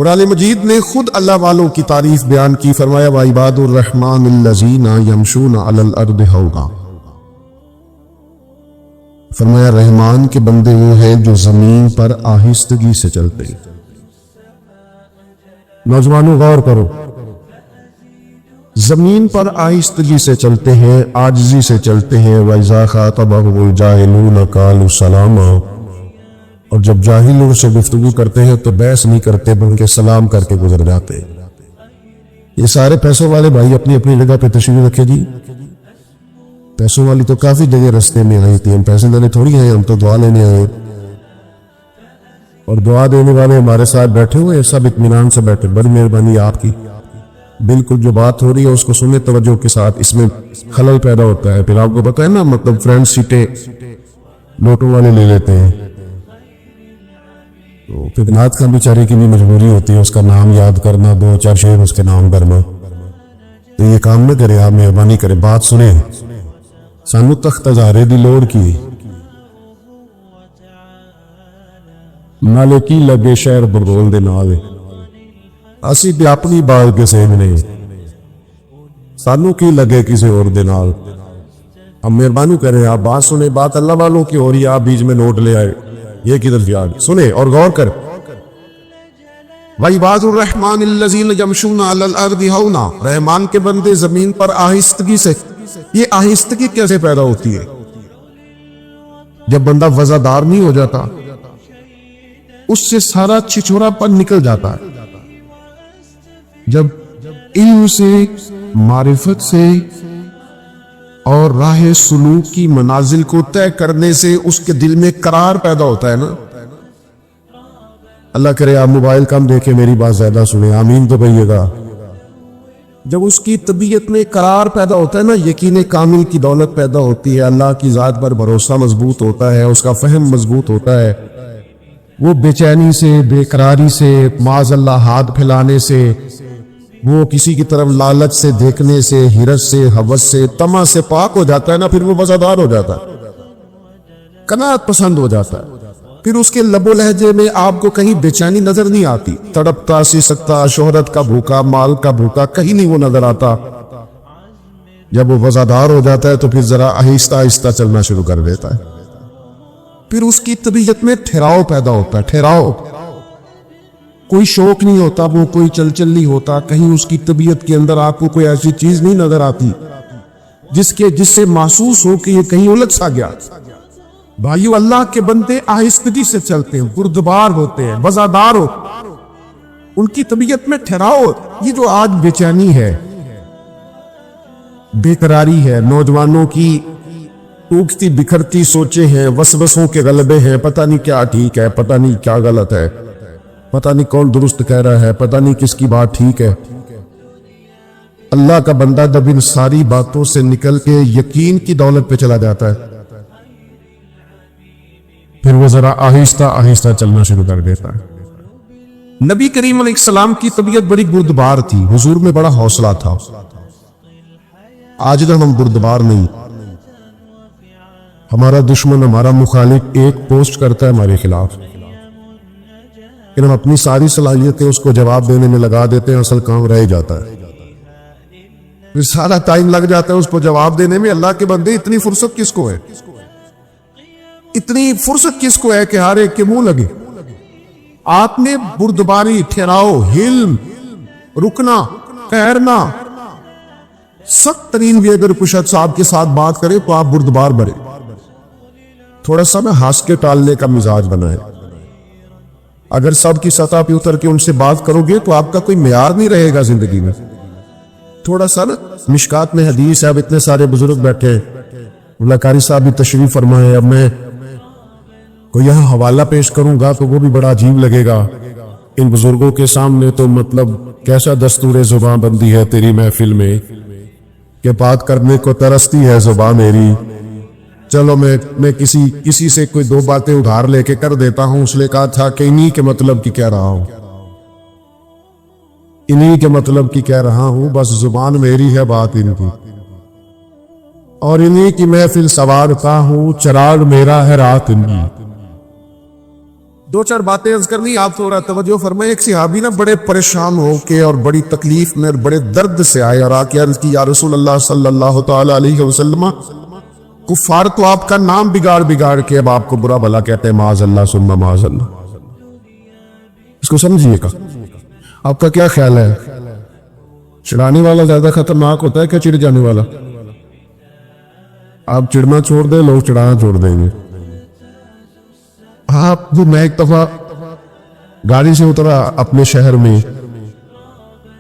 कुरान मजीद ने खुद अल्लाह वालों की तारीफ बयान की, फरमाया व इबादुर रहमानिल्लज़ीना यमशूना अलल अर्दि हौना। फरमाया रहमान के बंदे वो हैं जो जमीन पर आहिस्तगी से चलते हैं। नौजवानों गौर करो, जमीन पर आहिस्तगी से चलते हैं, आजिजी से चलते हैं। वइज़ा ख़ातबहुमुल जाहिलून क़ालू सलामा, और जब जाहिल लोग से गुफ्तगू करते हैं तो बहस नहीं करते बल्कि सलाम करके गुजर जाते हैं। ये सारे पैसों वाले भाई अपनी अपनी जगह पे तशरीफ रखे जी। पैसों वाली तो काफी जगह रास्ते में आई थी, हम पैसे देने थोड़ी आए, हम तो दुआ लेने आए। और दुआ देने वाले हमारे साथ बैठे हुए सब इत्मीनान से बैठे। बड़ी मेहरबानी आपकी। बिल्कुल जो बात हो रही है उसको सुने तवज्जो के साथ, इसमें खलल पैदा होता है। फिर आपको पता है ना, मतलब फ्रेंड सीटें नोटों वाले ले लेते हैं, तो फिर नात का बेचारे की भी मजबूरी होती है उसका नाम याद करना, दो चार शेर उसके नाम करना। तो ये काम न करे, आप मेहरबानी करें, बात सुने। सानू तख्त हजारे दी लोड़ की नाले की लगे शहर बरगोल दे नाल, असी ते अपनी बात के सेमने, सानू की लगे किसी और दे नाल। अब मेहरबानी करें, आप बात सुने। बात अल्लाह वालों की हो रही है, आप बीच में नोट ले आए, ये किधर याद सुने और गौर कर। वइबादुर रहमानिल्लज़ीना यमशूना अलल अर्दि हौना, रहमान के बंदे जमीन पर आहिस्तगी से। ये आहिस्तगी कैसे पैदा होती है? जब बंदा वजादार नहीं हो जाता, उससे सारा छिछोरापन निकल जाता है। जब इल्म से, मारिफत से और राह सुलूक की मनाजिल को तय करने से उसके दिल में करार पैदा होता है ना। अल्लाह करे आप मोबाइल कम देखे, मेरी बात ज्यादा सुने, आमीन तो कहिएगा। जब उसकी तबीयत में करार पैदा होता है ना, यकीन कामिल की दौलत पैदा होती है, अल्लाह की जात पर भरोसा मजबूत होता है, उसका फहम मजबूत होता है। वो बेचैनी से, बेकरारी से, माज़अल्लाह हाथ फैलाने से, वो किसी की तरफ लालच से देखने से, हिरस से, हवस से, तमा से पाक हो जाता है ना, फिर वो वफादार हो जाता है, कनात पसंद हो जाता है। फिर उसके लबो लहजे में आपको कहीं बेचैनी नजर नहीं आती। तड़पता सी सकता, शोहरत का भूखा, माल का भूखा, कहीं नहीं वो नजर आता। जब वो वफादार हो जाता है तो फिर जरा आहिस्ता आहिस्ता चलना शुरू कर देता है। फिर उसकी तबीयत में ठहराव पैदा होता है। ठहराव, कोई शौक नहीं होता, वो कोई चलचल नहीं होता। कहीं उसकी तबीयत के अंदर आपको कोई ऐसी चीज नहीं नजर आती जिससे महसूस हो कि ये कहीं उलझ सा गया। भाइयों, अल्लाह के बंदे आहिस्तगी से चलते हैं, गुर्दबार होते हैं, वजादार हो, उनकी तबीयत में ठहराव। ये जो आज बेचैनी है, बेकरारी है, नौजवानों की टूटती बिखरती सोचे हैं, वसवसों के गलबे हैं, पता नहीं क्या ठीक है, पता नहीं क्या गलत है, पता नहीं कौन दुरुस्त कह रहा है, पता नहीं किसकी बात ठीक है। अल्लाह का बंदा जब इन सारी बातों से निकल के यकीन की दौलत पे चला जाता है, फिर वो जरा आहिस्ता आहिस्ता चलना शुरू कर देता है। नबी करीम अलैहिस्सलाम की तबीयत बड़ी गुर्दबार थी, हुजूर में बड़ा हौसला था। आज तक हम गुर्दबार नहीं। हमारा दुश्मन, हमारा मुखालिफ एक पोस्ट करता है हमारे खिलाफ, लेकिन हम अपनी सारी सलाहियतें उसको जवाब देने में लगा देते हैं, असल काम रह जाता है। फिर सारा टाइम लग जाता है उसको जवाब देने में। अल्लाह के बंदे, इतनी फुर्सत किसको है? इतनी फुर्सत किसको है कि हर एक के मुंह लगे? आपने बुर्दबारी, ठहराव, हिल्म, रुकना, ठहरना, सख्त तरीन भी अगर कुछ साहब के साथ बात करे तो आप बुर्दबार बने। थोड़ा सा ना हंस के टालने का मिजाज बनाए। अगर सबकी सतह पे उतर के उनसे बात करोगे तो आपका कोई मेयार नहीं रहेगा जिंदगी में। थोड़ा सा ना, मिशकात में हदीस है, अब इतने सारे बुजुर्ग बैठे, कारी साहब भी तशरीफ फरमाए। अब मैं कोई यहाँ हवाला पेश करूंगा तो वो भी बड़ा अजीब लगेगा इन बुजुर्गों के सामने। तो मतलब कैसा दस्तूर जुबान बंदी है तेरी महफिल में कि बात करने को तरसती है जुबान मेरी। चलो मैं किसी से कोई दो बातें उधार लेके कर देता हूं। उसने कहा था कि इन्हीं के मतलब की कह रहा हूं, इन्हीं के मतलब की कह रहा हूं, बस जुबान मेरी है, बात इनकी, और इन्हीं की महफिल सवारता हूं, चराग मेरा है, रात इनकी। दो चार बातें अर्ज करनी, आप थोड़ा तवज्जो फरमाए। एक सहाबी ना बड़े परेशान होके और बड़ी तकलीफ में और बड़े दर्द से आए और आके अर्ज की, या रसूल अल्लाह सल्लल्लाहु ताला अलैहि वसल्लम, कुफार तो आपका नाम बिगाड़ बिगाड़ के अब आपको बुरा भला कहते हैं, माज़अल्लाह सुम्मा माज़अल्लाह। इसको समझिएगा, आपका क्या ख्याल है? चिढ़ाने वाला ज्यादा खतरनाक होता है क्या चिढ़ जाने वाला? आप चिढ़ना छोड़ दें, लोग चिढ़ाना छोड़ देंगे। आप भी, मैं एक दफा गाड़ी से उतरा अपने शहर में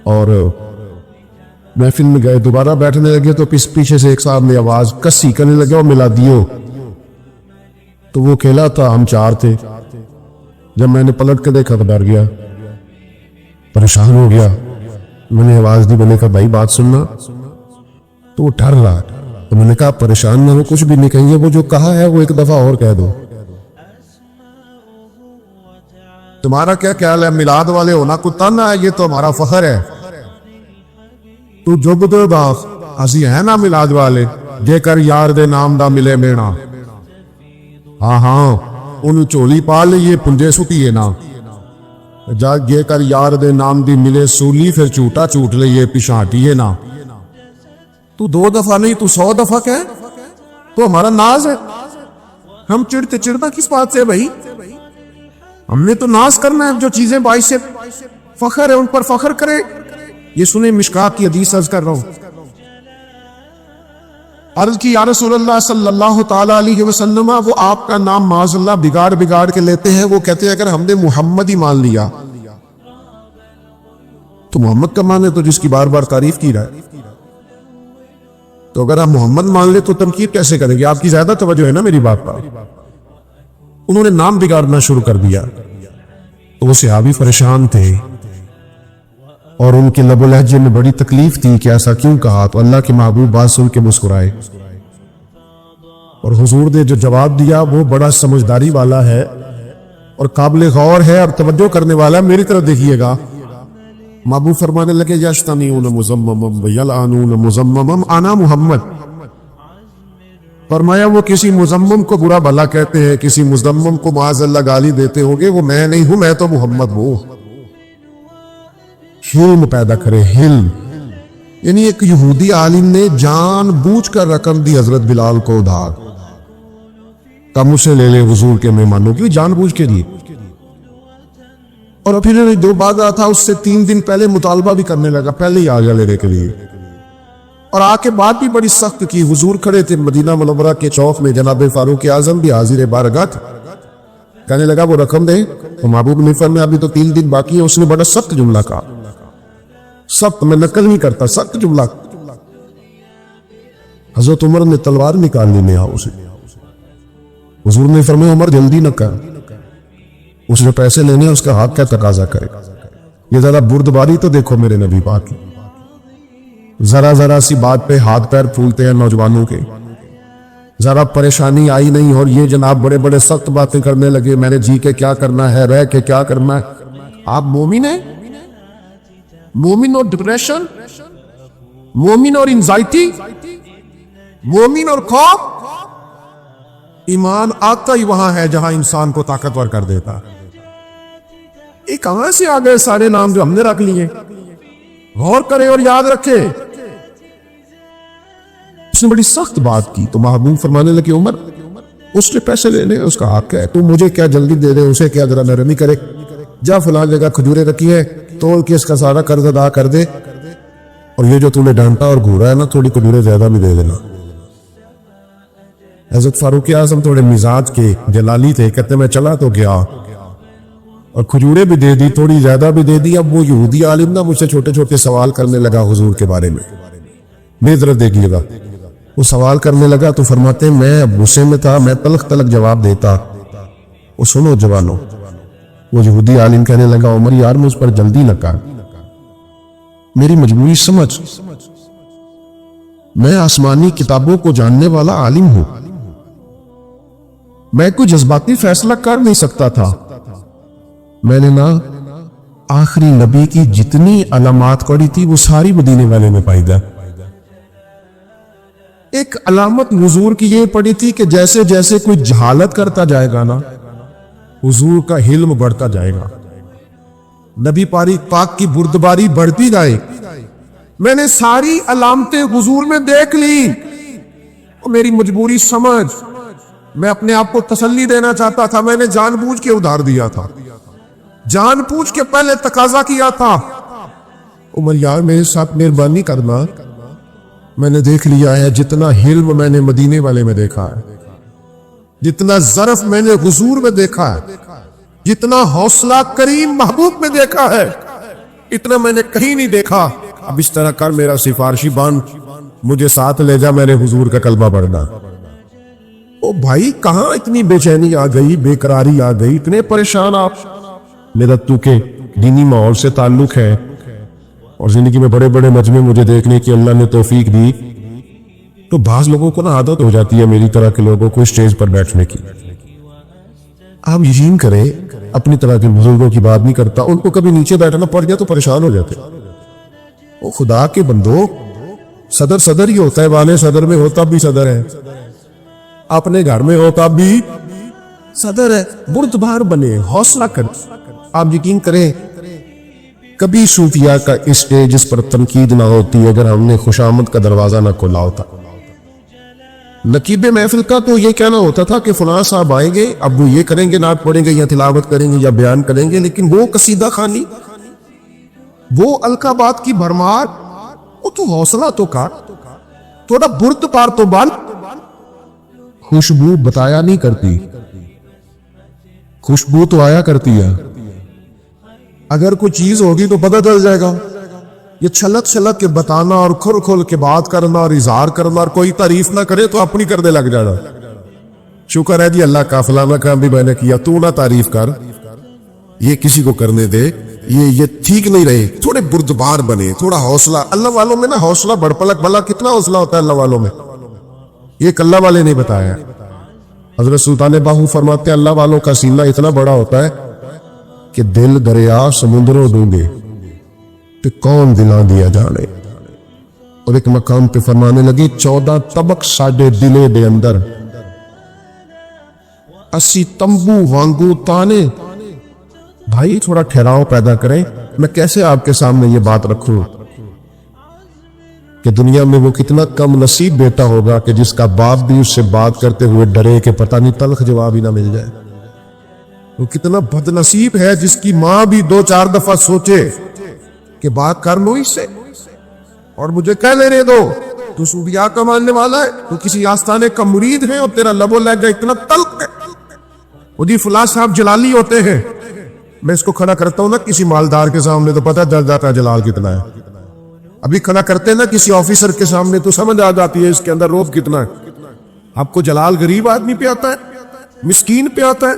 और महफिल में गए, दोबारा बैठने लगे तो पीछे से एक साहब ने आवाज कसी करने लगे और मिला दियो। तो वो अकेला था, हम चार थे। जब मैंने पलट के देखा तो डर गया, परेशान हो गया। मैंने आवाज दी, मैंने कहा भाई बात सुनना। तो वो डर रहा। तो मैंने कहा परेशान ना हो, कुछ भी नहीं कहेंगे, वो जो कहा है वो एक दफा और कह दो। तुम्हारा क्या ख्याल है? मिलाद वाले होना कुत्ता ना है, ये तो हमारा फखर है। तू जुब दो दास, असी है ना मिलाद वाले, जेकर यार दे नाम दा मिले मेना। हाँ हाँ, उन झोली पा लीए पुंजे सुटिए ना, जा जेकर यार दे नाम दी मिले सूली, फिर झूठा झूठ लीए पिछाटिए ना। तू 2 दफा नहीं, तू 100 दफा कह, तो हमारा नाज है। हम चिढ़ते चिढ़ता किस बात से भाई? हमने तो नाज करना है, जो चीजें बाइस से फखर है उन पर फखर करे। ये सुने, मिशकात की हदीस अर्ज कर रहा हूं। अर्ज की, या रसूलल्लाह सल्लल्लाहु ताला अलैहि वसल्लम, वो आपका नाम माज़अल्लाह बिगाड़ बिगाड़ के लेते हैं। वो कहते हैं अगर हमने मोहम्मद ही मान लिया तो मोहम्मद का माने तो जिसकी बार बार तारीफ की रहा है, तो अगर आप मोहम्मद मान ले तो तनकीद कैसे करेंगे? आपकी ज्यादा तवज्जो है ना मेरी बात पर। उन्होंने नाम बिगाड़ना शुरू कर दिया तो वो सहाबी परेशान थे और उनके लबो लहजे में बड़ी तकलीफ थी कि ऐसा क्यों कहा। तो अल्लाह के महबूब बात सुन के मुस्कुराए और हुजूर ने जो जवाब दिया वो बड़ा समझदारी वाला है और काबिल गौर है और तवज्जो करने वाला है। मेरी तरफ देखिएगा। महबूब फरमाने लगे, यश्तनीऊन मुज़म्ममम व यलआनून मुज़म्ममम आना मुहम्मद। फरमाया वो किसी मुज़म्मम को बुरा भला कहते हैं, किसी मुज़म्मम को माज़अल्लाह गाली देते होंगे, वो मैं नहीं हूं, मैं तो मोहम्मद हूं। हिल्म पैदा करे, हिल्म। यानी एक यहूदी आलिम ने जानबूझकर रकम दी हजरत बिलाल को उधार, कम उसे ले ले हुजूर के मेहमानों की, जानबूझ के लिए। और फिर जो बाद था उससे 3 दिन पहले मुतालबा भी करने लगा, पहले ही आ गया लेने के लिए। और आके बात भी बड़ी सख्त की। हुजूर खड़े थे मदीना मुनव्वरा के चौक में, जनाब फारूक आजम भी हाजिर बारगाह थे। कहने लगा वो रकम दे, तो महबूब ने फरमाया अभी तो 3 दिन बाकी है। उसने बड़ा सख्त जुमला कहा, सख्त, मैं नकल नहीं करता, सख्त जुमला। हजरत उमर ने तलवार निकाल ली, आओ उसे। हुजूर ने फरमाया उमर जल्दी न कर, उसने पैसे लेने, उसका हाथ क्या तकाजा करे। ये जरा बुर्दबारी तो देखो मेरे नबी पाक की। जरा जरा सी बात पे हाथ पैर फूलते हैं नौजवानों के। जरा परेशानी आई नहीं और ये जनाब बड़े बड़े सख्त बातें करने लगे, मैंने जी के क्या करना है, रह के क्या करना है। आप मोमिन है? मोमिन और डिप्रेशन, मोमिन और एंजाइटी, मोमिन और खौफ। ईमान आता ही वहां है जहां इंसान को ताकतवर कर देता है। ये कहां से आ गए सारे नाम जो हमने रख लिए? गौर करें और याद रखें। उसने बड़ी सख्त बात की तो महबूब फरमाने लगे उमर, उसने पैसे लेने, उसका हक है, तू मुझे क्या जल्दी दे दे, उसे क्या जरा नरमी करे। जा फलां जगह खजूरें रखी है, तोड़ के इसका सारा कर्ज अदा कर दे, और ये जो तूने डांटा और घूरा है ना, थोड़ी खजूरें ज्यादा भी दे देना। हजरत फारूक आजम थोड़े मिजाज के जलाली थे, कहते मैं चला तो गया और खजूरें भी दे दी, थोड़ी ज्यादा भी दे दी। अब वो यहूदी आलिम ना मुझसे छोटे छोटे सवाल करने लगा हुजूर के बारे में। बेहतर देखिएगा, वो सवाल करने लगा तो फरमाते मैं गुस्से में था, मैं तलख तलख जवाब देता। वो सुनो जवानों, वो यहूदी आलिम कहने लगा उमर यार मुझ पर जल्दी न कर, मेरी मजबूरी समझ, मैं आसमानी किताबों को जानने वाला आलिम हूं, मैं कोई जज्बाती फैसला कर नहीं सकता था। मैंने ना आखिरी नबी की जितनी अलामात पढ़ी थी वो सारी मदीने वाले में पाई जा। एक अलामत हुजूर की ये पड़ी थी कि जैसे जैसे कोई जहालत करता जाएगा ना, हुजूर का हिल्म बढ़ता जाएगा, नबी पाक की बुर्दबारी बढ़ती जाए। मैंने सारी अलामतें हुजूर में देख ली, और मेरी मजबूरी समझ, मैं अपने आप को तसल्ली देना चाहता था। मैंने जानबूझ के उधार दिया था, जानबूझ के पहले तकाजा किया था, उमर यार मेरे साथ मेहरबानी करना, मैंने देख लिया है जितना हिल्म मैंने मदीने वाले में देखा है, जितना ज़र्फ मैंने हुजूर में देखा है, जितना हौसला करीम महबूब में देखा है, इतना मैंने कहीं नहीं देखा। अब इस तरह कर, मेरा सिफारशी बन, मुझे साथ ले जा, मैंने हुजूर का कलमा पढ़ना। ओ भाई, कहां इतनी बेचैनी आ गई, बेकरारी आ गई, इतने परेशान आप। मेरा तू के दीनी माहौल से ताल्लुक है, और जिंदगी में बड़े बड़े मजमे मुझे देखने की अल्लाह ने तौफीक दी, तो बाज लोगों को ना आदत हो जाती है मेरी तरह के लोगों को स्टेज पर बैठने की। आप यकीन करें, अपनी तरह के बुजुर्गों की बात नहीं करता, उनको कभी नीचे बैठना पड़ गया तो परेशान हो जाते। वो खुदा के बंदो, सदर सदर ही होता है, वाले सदर में होता भी सदर है, अपने घर में होता भी सदर है। बुर्दबार बने, हौसला कर। आप यकीन करें, कभी सूफिया का स्टेज इस पर तनकीद ना होती अगर हमने खुशामद का दरवाजा ना खोला होता। नकीबे महफिल का तो ये कहना होता था कि फलां साहब आएंगे, अब वो ये करेंगे, नात पढ़ेंगे या तिलावत करेंगे या बयान करेंगे, लेकिन वो कसीदा खानी, वो अलकाबात की भरमार, वो तो हौसला तो कर, थोड़ा बुर्दबार तो बन। खुशबू बताया नहीं करती, खुशबू तो आया करती है। अगर कोई चीज होगी तो पता चल जाएगा। ये छलक छलक के बताना और खुल खुल के बात करना और इजहार करना, और कोई तारीफ ना करे तो अपनी करने लग जाना। शुक्र है जी अल्लाह का, फलाना काम भी मैंने किया, तू ना तारीफ कर, ये किसी को करने दे, ये ठीक नहीं रहे। थोड़े बुर्दबार बने, थोड़ा हौसला। अल्लाह वालों में ना हौसला बड़पलक, भला कितना हौसला होता है अल्लाह वालों में, ये अल्लाह वाले ने बताया। हजरत सुल्तान बाहू फरमाते हैं, अल्लाह वालों का सीना इतना बड़ा होता है कि दिल दरिया समुद्रों डूबे तो कौन दिला दिया जाने। और एक मकाम पे फरमाने लगी, 14 तबक साडे दिले दे अंदर, अस्सी तंबू वांगू ताने। भाई थोड़ा ठहराव पैदा करें, मैं कैसे आपके सामने ये बात रखूं कि दुनिया में वो कितना कम नसीब बेटा होगा कि जिसका बाप भी उससे बात करते हुए डरे कि पता नहीं तल्ख जवाब ही ना मिल जाए। वो कितना बदनसीब है जिसकी मां भी 2-4 दफा सोचे कि बात कर लो इससे और मुझे कह लेने दो, तू सूफिया का मानने वाला है, तू किसी आस्थाने का मुरीद है और तेरा लबो लहजा इतना तल्ख है। वो जी फुला साहब जलाली होते हैं, मैं इसको खड़ा करता हूं ना किसी मालदार के सामने तो पता चल जाता है जलाल कितना है। अभी खड़ा करते हैं ना किसी ऑफिसर के सामने तो समझ आ जाती है इसके अंदर रोब कितना है। आपको जलाल गरीब आदमी पे आता है, मिस्कीन पे आता है,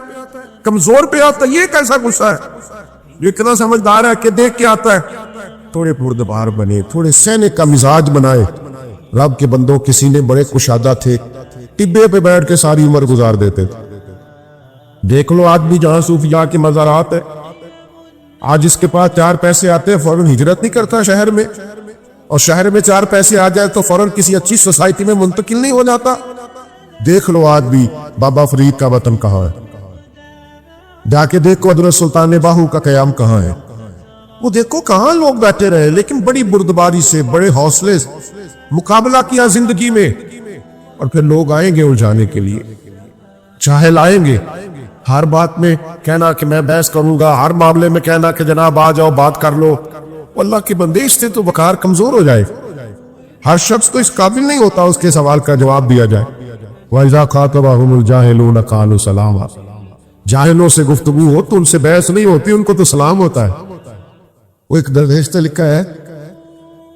कमजोर पे आता है, ये कैसा गुस्सा है? ये इतना समझदार है कि देख के आता है। थोड़े बुर्दबार बने, थोड़े सैनिक का मिजाज बनाए। रब के बंदों के सीने बड़े कुशादा थे, टिब्बे पे बैठ के सारी उम्र गुजार देते थे। देख लो आज भी जहां सूफिया के मज़ारात है, आज इसके पास 4 पैसे आते हैं फौरन हिजरत नहीं करता शहर में, और शहर में 4 पैसे आ जाए तो फौरन किसी अच्छी सोसाइटी में मुंतकिल नहीं हो जाता। देख लो आज भी बाबा फरीद का वतन कहाँ है, जाके देखो हजरत सुल्तान बाहू का कयाम कहाँ है, वो देखो कहाँ लोग बैठे रहे, लेकिन बड़ी बुर्दबारी से, बड़े हौसले से मुकाबला किया जिंदगी में। और फिर लोग आएंगे उलझाने के लिए, चाहे लाएंगे, हर बात में कहना कि मैं बहस करूंगा, हर मामले में कहना कि जनाब आ जाओ बात कर लो। अल्लाह के बंदे, इससे तो वकार कमजोर हो जाए। हर शख्स तो इस काबिल नहीं होता उसके सवाल का जवाब दिया जाए। वइज़ा ख़ातबहुमुल जाहिलून क़ालू सलामा, जाहिलों से गुफ्तगू हो तो उनसे बहस नहीं होती, उनको तो सलाम होता है। वो एक दरवेश ने लिखा है,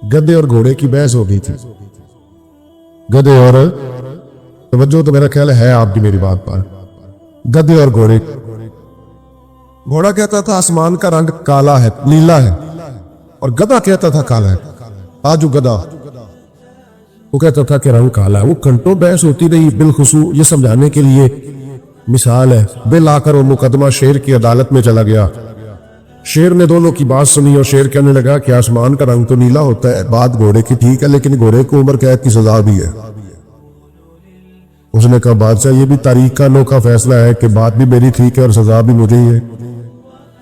गधे और घोड़े की बहस हो गई थी। गधे और, तवज्जो तो मेरा ख्याल है आपकी मेरी बात पर, गधे और घोड़े। घोड़ा कहता था आसमान का रंग काला है, नीला है, और गधा कहता था काला है। आजू गधा वो कहता था कि रंग काला है। वो घंटों बहस होती रही। बिलखुसू ये समझाने के लिए मिसाल है, बिल आकर वो मुकदमा शेर की अदालत में चला गया। शेर ने दोनों की बात सुनी और शेर कहने लगा कि आसमान का रंग तो नीला होता है, बात घोड़े की ठीक है, लेकिन घोड़े को उम्र कैद की सजा भी है। उसने कहा बादशाह ये भी तारीख का अनोखा फैसला है कि बात भी मेरी ठीक है और सजा भी मुझे ही है।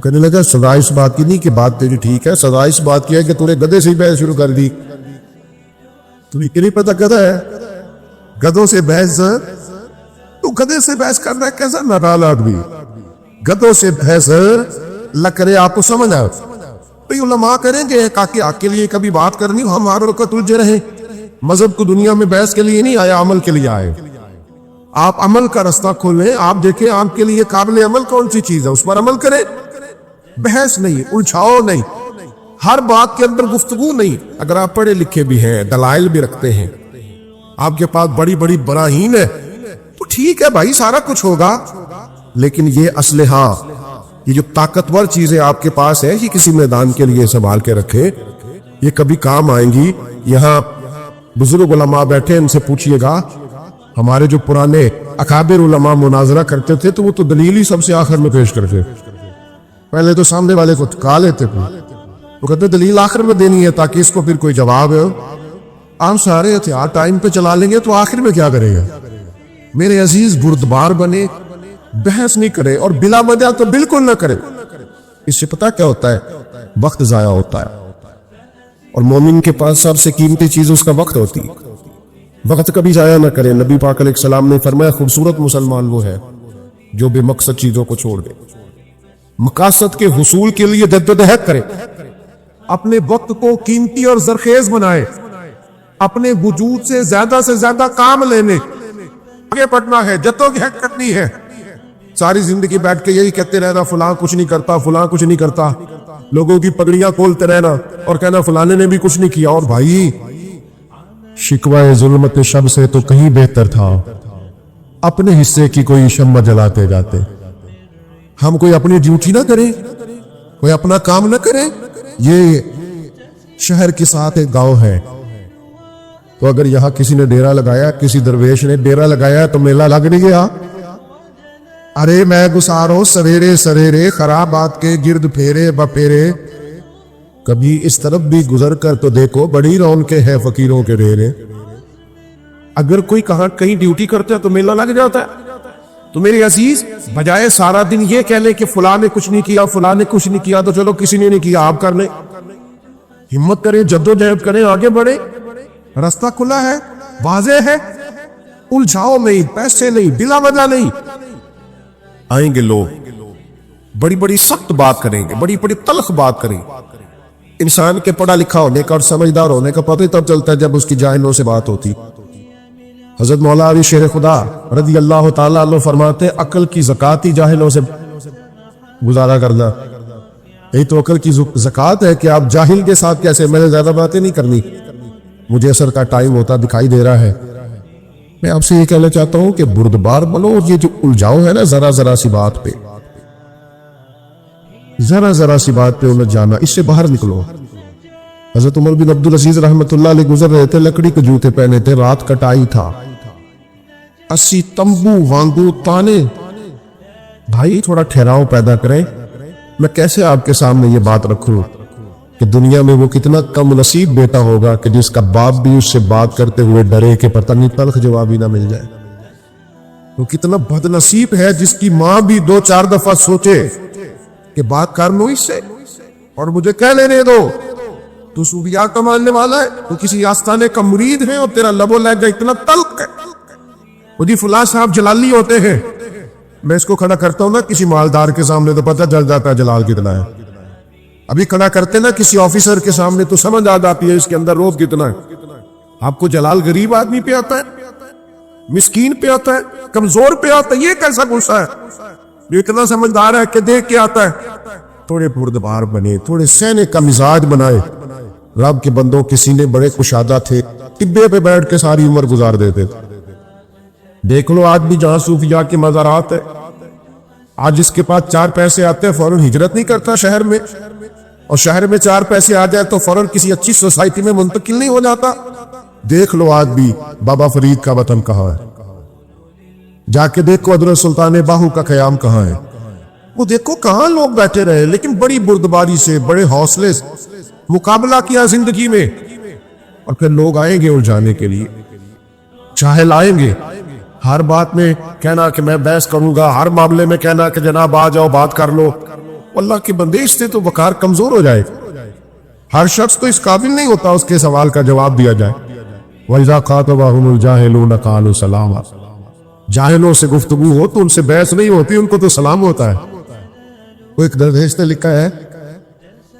कहने लगा सजा इस बात की नहीं कि बात तेरी ठीक है, सजा इस बात की है कि तूने गधे से ही बहस शुरू कर दी। तुम्हें क्यों नहीं पता गधा है? गधों से बहस, तू गधे से बहस कर रहा है, कैसा नादान आदमी। गधों से बहस ला करे, आपको समझ आया? तो उलमा करेंगे ताकि आपके लिए कभी बात करनी हो, हम हर वक्त उलझे रहे। मजहब को दुनिया में बहस के लिए नहीं आया, अमल के लिए आए। आप अमल का रास्ता खोलें, आप देखें आपके लिए काबिल अमल कौन सी चीज है, उस पर अमल करें। बहस नहीं, उलझाओ नहीं, हर बात के अंदर गुफ्तगू नहीं। अगर आप पढ़े लिखे भी हैं, दलाइल भी रखते हैं, आपके पास बड़ी बड़ी बराहीन है, तो ठीक है भाई, सारा कुछ होगा। लेकिन ये असलहा, ये जो ताकतवर चीजें आपके पास है, ये किसी मैदान के लिए संभाल के रखे, ये कभी काम आएंगी। यहाँ बुजुर्ग उलमा बैठे, इनसे पूछिएगा, हमारे जो पुराने अकाबिर उलमा मुनाजरा करते थे तो वो तो दलील ही सबसे आखिर में पेश करते। पहले तो सामने वाले को टका लेते थे, वो कहते दलील आखिर में देनी है ताकि इसको फिर कोई जवाब है। हम सारे हथियार टाइम पे चला लेंगे तो आखिर में क्या करेगा। मेरे अजीज, बुर्दबार बने, बहस नहीं करे और बिला वजह तो बिल्कुल ना करे। इससे पता क्या होता है? वक्त जाया होता है, और मोमिन के पास सबसे कीमती चीज उसका वक्त होती है। वक्त कभी जाया ना करे। नबी पाक अलैहिस्सलाम ने फरमाया, खूबसूरत मुसलमान वो है जो बेमकसद चीजों को छोड़ दे, मकासद के हुसूल के लिए जद्दोजहद करे, अपने वक्त को कीमती और जरखेज बनाए, अपने वजूद से ज्यादा काम लेने आगे बढ़ना है, जद्दोजहद करनी है। सारी जिंदगी बैठ के यही कहते रहना, फलां कुछ नहीं करता, फलां कुछ नहीं करता, लोगों की पगड़ियां खोलते रहना और कहना फलाने ने भी कुछ नहीं किया। और भाई, शिकवाए जुल्मत शब से तो कहीं बेहतर था अपने हिस्से की कोई शम्मा जलाते जाते। हम कोई अपनी ड्यूटी ना करें, कोई अपना काम ना करें। ये शहर के साथ एक गांव है, तो अगर यहां किसी ने डेरा लगाया, किसी दरवेश ने डेरा लगाया, तो मेला लग नहीं गया। अरे मैं गुसारो सवेरे सवेरे खराबात के गिर्द फेरे बफेरे, कभी इस तरफ भी गुजर कर तो देखो, बड़ी रौनकें हैं फकीरों के डेरे। अगर कोई कहीं ड्यूटी करता है तो मेला लग जाता है। तो मेरे अजीज, बजाय सारा दिन ये कह ले कि फलां ने कुछ नहीं किया, फलां ने कुछ नहीं किया, तो चलो किसी ने नहीं किया, आप कर ले। हिम्मत करें, जद्दोजहद करें, आगे बढ़े, रास्ता खुला है, वाज़ेह है। उलझाओ नहीं, पैसे नहीं, बिला वजह नहीं। आएंगे लोग बड़ी बड़ी सख्त बात करेंगे, बड़ी बड़ी तल्ख बात करेंगे। इंसान के पढ़ा लिखा होने का और समझदार होने का पता ही तब चलता है जब उसकी जाहिलों से बात होती। हजरत मौला अली शेर खुदा रज़ी अल्लाह ताला अन्हु फरमाते, अकल की ज़कात ही जाहिलों से गुजारा करना। यही तो अकल की ज़कात है कि आप जाहिल के साथ कैसे। मैंने ज्यादा बातें नहीं करनी, मुझे असर का टाइम होता दिखाई दे रहा है। मैं आपसे ये कहना चाहता हूं कि बुर्दबार बनो, और ये जो उलझाओ है ना, जरा जरा सी बात पे, जरा सी बात पे उलझ जाना, इससे बाहर निकलो। हजरत उमर बिन अब्दुल अजीज रहमतुल्लाह अलैह गुजर रहे थे, लकड़ी के जूते पहने थे, रात कटाई था, 80 तंबू वांगू ताने। भाई थोड़ा ठहराव पैदा करें। मैं कैसे आपके सामने ये बात रखूं कि दुनिया में वो कितना कम नसीब बेटा होगा कि जिसका बाप भी उससे बात करते हुए डरे कि पता नहीं तल्ख जवाब ही ना मिल जाए। वो कितना बदनसीब है जिसकी मां भी 2-4 दफा सोचे कि बात कर लो इससे और मुझे कह लेने दो, तू सूफिया का मानने वाला है, तू किसी आस्थाने का मुरीद है और तेरा लबो लहजा इतना तल्ख है। मुझे फुला साहब जलाली होते हैं, मैं इसको खड़ा करता हूं ना किसी मालदार के सामने तो पता चल जाता है जलाल कितना है। अभी खड़ा करते ना किसी ऑफिसर के सामने तो समझ आ जाती है इसके अंदर रोब कितना है। आपको जलाल गरीब आदमी पे आता है, मिस्कीन पे आता है, कमजोर पे आता है। ये कैसा गुस्सा है? ये इतना समझदार है कि देख के आता है। थोड़े बुर्दबार बने, थोड़े सहने का मिजाज बनाए। रब के बंदों के सीने बड़े कुशादा थे, टिब्बे पे बैठ के सारी उम्र गुजार देते। देख लो आज भी जहां सूफिया के मज़ारात है, आज जिसके पास 4 पैसे आते हैं फौरन हिजरत नहीं करता शहर में, और शहर में 4 पैसे आ जाए तो फौरन किसी अच्छी सोसाइटी में मुंतकिल नहीं हो जाता। देख लो आज भी बाबा फरीद का वतन कहाँ है, जाके देखो हज़रत सुल्तान बाहू का क़याम कहाँ है, वो देखो कहाँ लोग बैठे रहे, लेकिन बड़ी बुर्दबारी से, बड़े हौसले से मुकाबला किया जिंदगी में। और फिर लोग आएंगे उलझाने के लिए, चाहे लाएंगे, हर बात में कहना कि मैं बहस करूंगा, हर मामले में कहना कि जनाब आ जाओ बात कर लो। अल्लाह के बंदे, इससे तो वकार कमजोर हो जाए। हर शख्स तो इस काबिल नहीं होता उसके सवाल का जवाब दिया जाए। वइज़ा ख़ातबहुमुल जाहिलून क़ालू सलामा, जाहिलों से गुफ्तगू हो तो उनसे बहस नहीं होती, उनको तो सलाम होता है। वो एक दरवेश ने लिखा है,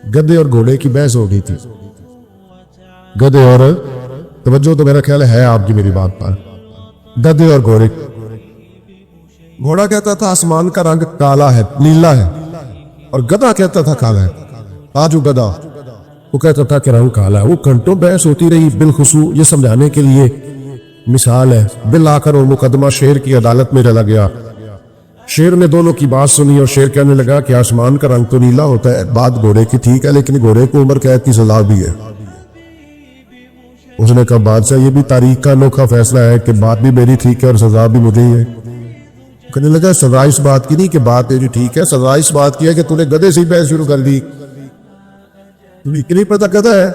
गधे और घोड़े की बहस हो गई थी। गधे और, तवज्जो तो मेरा ख्याल है आपकी मेरी बात पर, गधे और घोड़े। घोड़ा कहता था आसमान का रंग काला है, नीला है, और गधा कहता था काला है। आज वो गधा, वो कहता था कि रंग काला है। वो घंटों बहस होती रही, बिलखुसू ये समझाने के लिए मिसाल है। बिल आकर वो मुकदमा शेर की अदालत में चला गया। शेर ने दोनों की बात सुनी और शेर कहने लगा कि आसमान का रंग तो नीला होता है, बात घोड़े की ठीक है, लेकिन घोड़े को उम्र कैद की सजा भी है। उसने कहा बादशाह, ये भी तारीख का अनोखा फैसला है कि बात भी मेरी ठीक है और सजा भी मुझे ही है। कहने लगा सजा इस बात की नहीं कि बात तेरी ठीक है, सजा इस बात की है कि तूने गधे से ही बहस शुरू कर दी। नहीं पता गधा है,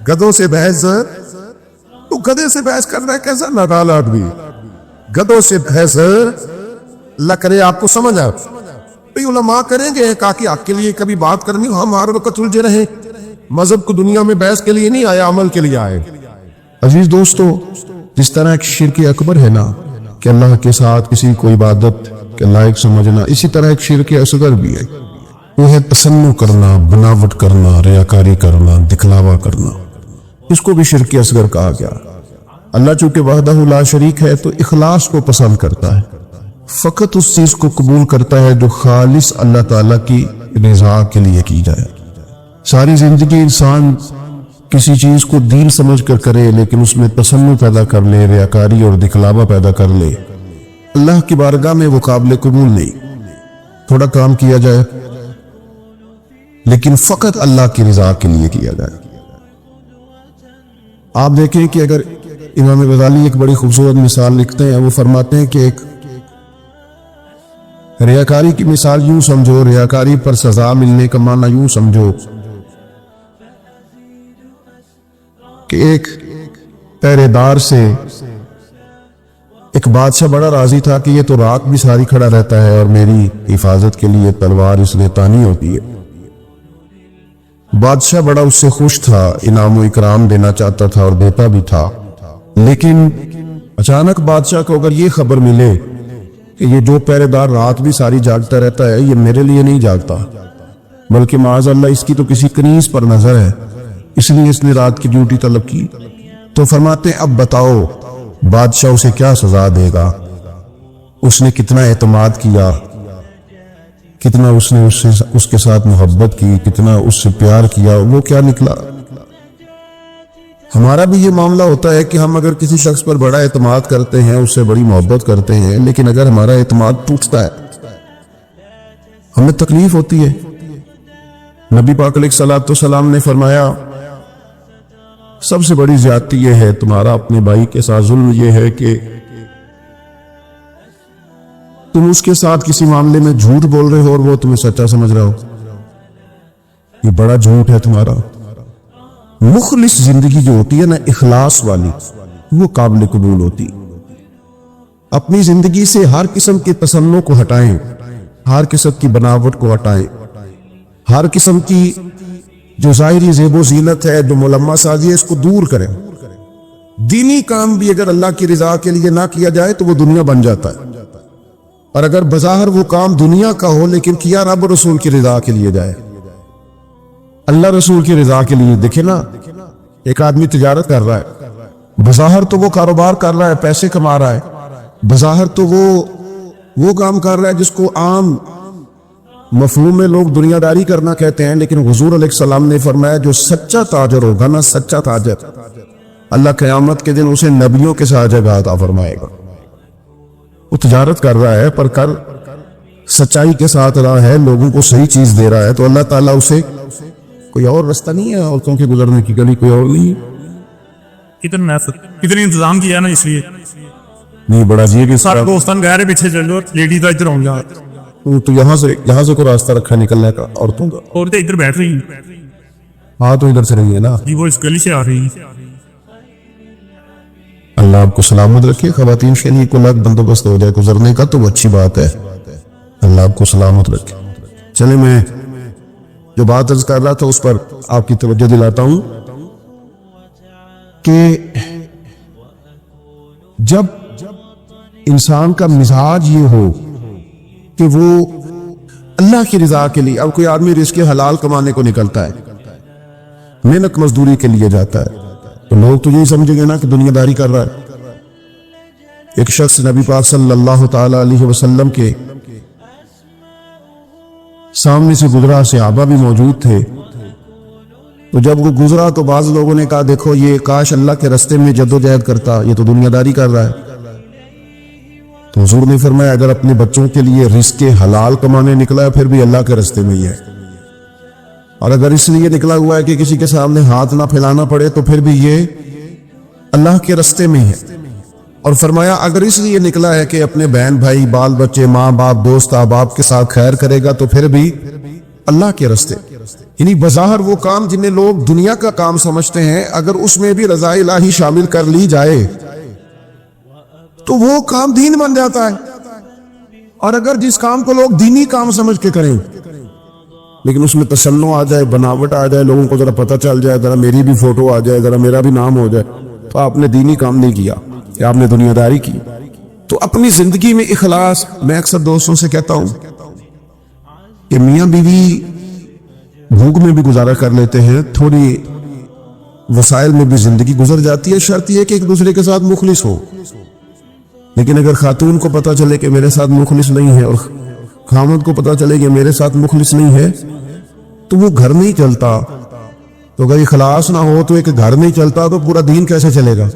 गधों से बहस, तू गधे से बहस कर रहा है, कैसा नादान आदमी। गधों से बहस अल्लाह करे आपको समझ आ। उलमा करेंगे काकि हक के लिए कभी बात करनी हो, हम हर वक्त उलझे रहे। मजहब को दुनिया में बहस के लिए नहीं आया, अमल के लिए आए। अजीज दोस्तों, जिस तरह एक शिर्क अकबर है ना कि अल्लाह के साथ किसी को इबादत के लायक समझना, इसी तरह एक शिर्क असगर भी है। वो है तसन्नु करना, बनावट करना, रियाकारी करना, दिखलावा करना। इसको भी शिर्क असगर कहा गया। अल्लाह चूंकि वहदहु ला शरीक है तो इखलास को पसंद करता है, फकत उस चीज को कबूल करता है जो खालिस अल्लाह ताला की रिजा के लिए की जाए। सारी जिंदगी इंसान किसी चीज को दीन समझ कर करे, लेकिन उसमें तसन्नु पैदा कर ले, रियाकारी और दिखलावा पैदा कर ले, अल्लाह की बारगाह में वो काबिल कबूल नहीं। थोड़ा काम किया जाए लेकिन फकत अल्लाह की रिजा के लिए किया जाए। आप देखें कि अगर इमाम गज़ाली एक बड़ी खूबसूरत मिसाल लिखते हैं, वो फरमाते हैं कि एक रियाकारी की मिसाल यूं समझो, रियाकारी पर सजा मिलने का माना यूं समझो कि एक पहरेदार से एक बादशाह बड़ा राजी था कि ये तो रात भी सारी खड़ा रहता है और मेरी हिफाजत के लिए तलवार इसलिए तानी होती है। बादशाह बड़ा उससे खुश था, इनाम व इकराम देना चाहता था और देता भी था। लेकिन अचानक बादशाह को अगर ये खबर मिले कि ये जो पहरेदार रात भी सारी जागता रहता है, ये मेरे लिए नहीं जागता, बल्कि माज़अल्लाह इसकी तो किसी कनीज पर नजर है, इसलिए इसने रात की ड्यूटी तलब की, तो फरमाते हैं अब बताओ बादशाह उसे क्या सजा देगा। उसने कितना एतमाद किया, कितना उसने उसके साथ मोहब्बत की, कितना उससे प्यार किया, वो क्या निकला। हमारा भी ये मामला होता है कि हम अगर किसी शख्स पर बड़ा एतमाद करते हैं, उससे बड़ी मोहब्बत करते हैं, लेकिन अगर हमारा एतमाद टूटता है, हमें तकलीफ होती है। नबी पाक अलैहिस्सलाम ने फरमाया सबसे बड़ी ज्यादती यह है तुम्हारा अपने भाई के साथ जुल्म, यह है कि तुम उसके साथ किसी मामले में झूठ बोल रहे हो और वो तुम्हें सच्चा समझ रहा हो। ये बड़ा झूठ है तुम्हारा। मुखलिस जिंदगी जो होती है ना, इखलास वाली, वो काबिल कबूल होती। अपनी जिंदगी से हर किस्म के तसन्नो को हटाएं, हर किस्म की बनावट को हटाएं, हर किस्म की जो जाहिरी ज़ेबो ज़ीनत है, जो मुलम्मा साजी है, इसको दूर करें। दीनी काम भी अगर अल्लाह की रिजा के लिए ना किया जाए तो वो दुनिया बन जाता है, और अगर बज़ाहिर वो काम दुनिया का हो लेकिन किया रब रसूल की रिजा के लिए जाए, अल्लाह रसूल की रिजा के लिए। देखे ना, एक आदमी तिजारत कर रहा है, बज़ाहिर तो वो कारोबार कर रहा है, पैसे कमा रहा है, बज़ाहिर तो वो काम कर रहा है जिसको आम मफहूम में लोग दुनियादारी करना कहते हैं, लेकिन हुजूर अलैहिस्सलाम ने फरमाया जो सच्चा ताजर होगा ना, सच्चा ताजर, अल्लाह क़यामत के दिन उसे नबियों के साथ जगह अता फरमाएगा। वो तिजारत कर रहा है पर कर सच्चाई के साथ रहा है, लोगों को सही चीज दे रहा है, तो अल्लाह ताला उसे, कोई और रास्ता नहीं है औरतों के गुजरने की, गली कोई और नहीं है। कितने इंतजाम किया ना, इसलिए नहीं बड़ा जी कि सारे दोस्तान गए रहे पीछे चल जाओ, लेडीज का इधर होंगे, तो यहाँ से कोई रास्ता रखा निकलने का औरतों का। औरतें इधर बैठ रही हैं। हाँ तो इधर से रही है ना जी, वो इस गली से आ रही है। अल्लाह आपको सलामत रखे। खवातीन के लिए कोई लाख बंदोबस्त हो जाए गुजरने का तो वो अच्छी बात है। अल्लाह आपको सलामत रखे। चले, मैं जो बात अर्ज कर रहा था उस पर आपकी तवज्जो दिलाता हूं कि जब इंसान का मिजाज ये हो कि वो अल्लाह की रिजा के लिए, अब कोई आदमी रिस्क हलाल कमाने को निकलता है, मेहनत मजदूरी के लिए जाता है, तो लोग तो यही समझेंगे ना कि दुनियादारी कर रहा है। एक शख्स नबी पाक सल्लल्लाहु ताला अलैहि वसल्लम के सामने से गुजरा, सहाबा भी मौजूद थे। तो जब वो गुजरा तो बाज लोगों ने कहा, देखो ये काश अल्लाह के रास्ते में जद्दोजहद करता, ये तो दुनियादारी कर रहा है। तो हुजूर ने फरमाया, अगर अपने बच्चों के लिए रिस्क हलाल कमाने निकला है फिर भी अल्लाह के रास्ते में ही है, और अगर इसलिए निकला हुआ है कि किसी के सामने हाथ ना फैलाना पड़े तो फिर भी ये अल्लाह के रास्ते में है। और फरमाया, अगर इसलिए निकला है कि अपने बहन भाई बाल बच्चे माँ बाप दोस्त अहबाब के साथ खैर करेगा तो फिर भी अल्लाह के रास्ते। यानी बज़ाहिर वो काम जिन्हें लोग दुनिया का काम समझते हैं, अगर उसमें भी रज़ा इलाही शामिल कर ली जाए तो वो काम दीन बन जाता है। और अगर जिस काम को लोग दीनी काम समझ के करें लेकिन उसमें तसन्नो आ जाए, बनावट आ जाए, लोगों को जरा पता चल जाए, जरा मेरी भी फोटो आ जाए, जरा मेरा भी नाम हो जाए, तो आपने दीनी काम नहीं किया, या आपने दुनियादारी की। तो अपनी जिंदगी में इखलास, मैं अक्सर दोस्तों से कहता हूं कि मियां बीवी भूख में भी गुजारा कर लेते हैं, थोड़ी वसाइल में भी जिंदगी गुजर जाती है, शर्त यह कि एक दूसरे के साथ मुखलिस हो। लेकिन अगर खातून को पता चले कि मेरे साथ मुखलिस नहीं है और खामद को पता चले कि मेरे साथ मुखलिस नहीं है, तो वो घर नहीं चलता। तो अगर इखलास ना हो तो एक घर नहीं चलता तो पूरा दीन कैसे चलेगा।